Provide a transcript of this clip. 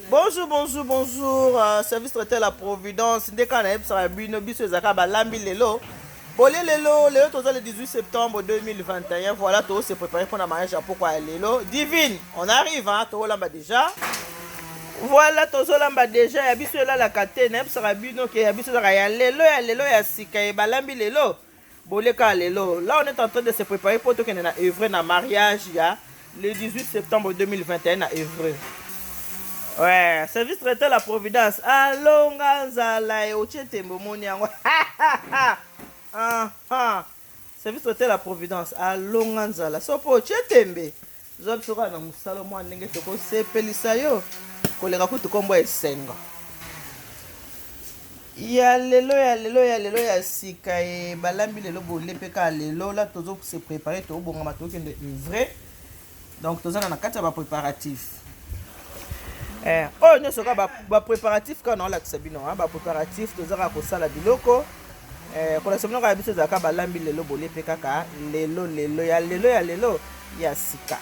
Bonjour, bonjour, bonjour. Service traité la Providence. Dès qu'on a eu ça, bino biso ezaka balambi lelo. Bolé lelo, lelo toza le 18 septembre 2021. Voilà, tout s'est préparé pour la mariage à pourquoi lelo. Divine, on arrive, hein, tout lamba déjà. Voilà, tout lamba déjà. Ya biso là la katene, ça bino que ya biso ya lelo ya sika e balambi lelo. Bolé ka lelo. Là, on est en train de se préparer pour tout qu'on a œuvré na mariage ya le 18 septembre 2021 na œuvré. Ouais, service traité la Providence. Allô, Nganzala et Ochetembo Moniango. Service traité la Providence. Allô, Nganzala. Sopo Ochetembe. Zob sera na musalo mwa ndenge toko sepelisa yo. Koleka kutu kombo esengo. Ya lelo ya sika e balambi lelo bolepeka lelo la tozo se préparer to bonga matoki de vrai. Donc tozo na kati ba préparatif. Oh nyonso ka ba préparatif ka na la tsabino ba préparatif tozaka ko sala biloko ko la semino ka biso zaka balambi lelo bolepe kaka lelo ya sika.